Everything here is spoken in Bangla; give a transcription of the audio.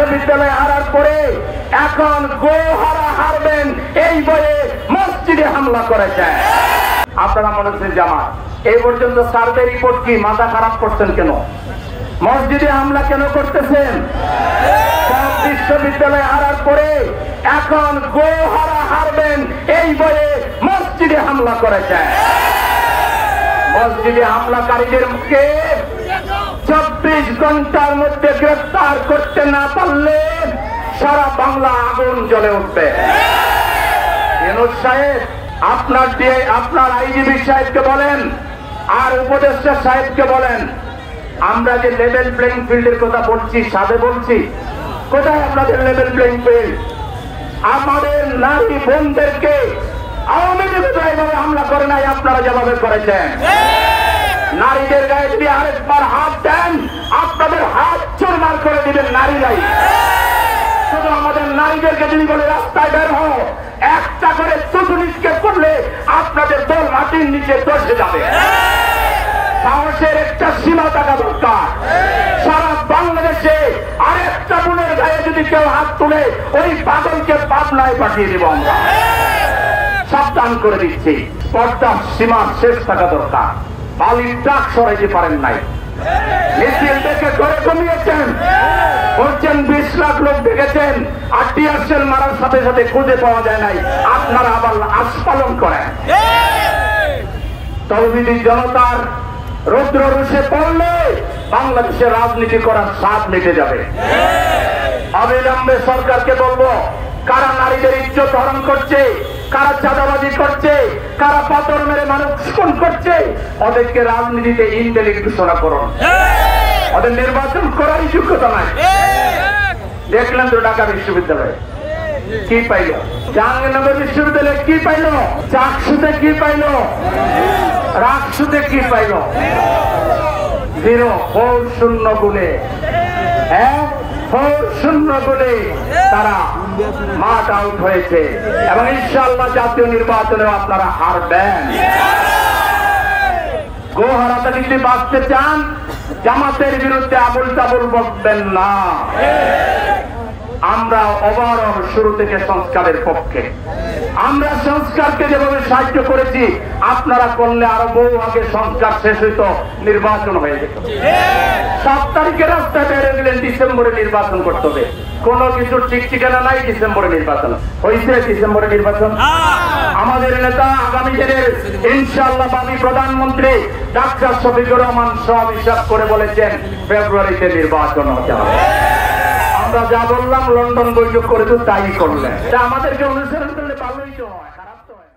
বিশ্ববিদ্যালয় হারার পরে এখন গোহারা হারবেন এই বলে মসজিদে হামলা করেছে। আপনারা মনে হচ্ছে জামাত এই পর্যন্ত সার্ভে রিপোর্ট কি? মাথা খারাপ করছেন কেন? মসজিদে হামলা কেন করতেছেন? বিশ্ববিদ্যালয় হারার পরে এখন গোহারা হারবেন এই বলে মসজিদে হামলা করেছে। মসজিদে হামলাকারীদেরকে 24 ঘন্টার মধ্যে গ্রেফতার করতে না পারলে সারা বাংলা আগুন জ্বলে উঠবে। ইউনূস সাহেব আপনার আইজিপি সাহেবকে বলেন আর উপদেষ্টা সাহেবকে বলেন, আমরা যে লেভেল প্লেইং ফিল্ডের কথা বলছি, সাথে বলছি, কোথায় আপনাদের লেভেল প্লেইং ফিল্ড? আমাদের নারী বোনদেরকে আওয়ামী লীগ এভাবে হামলা করে নাই, আপনারা যেভাবে করেছেন। নারীদের গায়ে যদি আরেকবার হাত দেন আপনাদের হাত চুরমার করে দিবেন নারীরাই। শুধু আমাদের নারীদেরকে যদি বলে রাস্তায় বের হও, একটা করে চতুর্নিষ্কে করলে আপনাদের দল মাটির নিচে ধসে যাবে। সাহসের একটা সীমা থাকা দরকার। সারা বাংলাদেশে আরেকটা বোনের গায়ে যদি কেউ হাত তুলে ওই পাগলকে পাবনায় পাঠিয়ে দেব আমরা। সাবধান করে দিচ্ছি, পর্দার সীমার শেষ থাকা দরকার। বালির ট্রাক সরাইতে পারেন নাই, মিছিল দেখে করে কমিয়েছেন, বলছেন 20 লাখ লোক দেখেছেন, আর টিয়ারশেল মারার সাথে সাথে খুঁজে পাওয়া যায় নাই। আপনারা আবার আস্ফালন করেন। তৌহিদি জনতার রৌদ্র রুষে পড়লে বাংলাদেশের রাজনীতি করার স্বাদ মিটে যাবে। অবিলম্বে সরকারকে বলবো, কারা নারীদের ইজ্জত হরণ করছে, কারা চাঁদাবাজি করছে, কারা পাথর মেরে মানুষ খুন করছে, ওদেরকে রাজনীতিতে ইনভ্যালিড ঘোষণা করুন। ওদের নির্বাচন করারই যোগ্যতা নাই। দেখলেন তো ঢাকা বিশ্ববিদ্যালয়ে কি পাইল, জাহাঙ্গীরনগর বিশ্ববিদ্যালয়ে কি পাইল, চাকসুতে কি পাইল, রাকসুতে কি পাইল? 0 গুণে, 4-0 গুণে তারা মাঠ আউট হয়েছে এবং ইনশাআল্লাহ জাতীয় নির্বাচনেও আপনারা হারবেন। গোহারাতে যদি বাঁচতে চান, জামাতের বিরুদ্ধে আবুল তাবুল বলবেন না। আমরা ওভারঅল শুরু থেকে সংস্কারের পক্ষে। আমরা সংস্কারকে যেভাবে সাহায্য করেছি, আপনারা করলে আরো বহু আগে সংস্কার শেষ হইত, নির্বাচন হয়ে যেত। 7 তারিখে রাস্তায় বেড়ে গেলেন ডিসেম্বরে নির্বাচন করতে হবে, কোন কিছুর ঠিক ঠিকানা নাই। ডিসেম্বরে নির্বাচন হয়েছে, ডিসেম্বরে নির্বাচন। আমাদের নেতা আগামী দিনের ইনশাআল্লাহ ভাবি প্রধানমন্ত্রী ডাক্তার শফিকুর রহমান সব হিসাব করে বলেছেন ফেব্রুয়ারিতে নির্বাচন হতে হবে। আমরা যা বললাম লন্ডন বৈঠক করে তো তাই করলেন। আমাদেরকে অনুসরণ করলে ভালোই তো হয়, খারাপ তো হয়।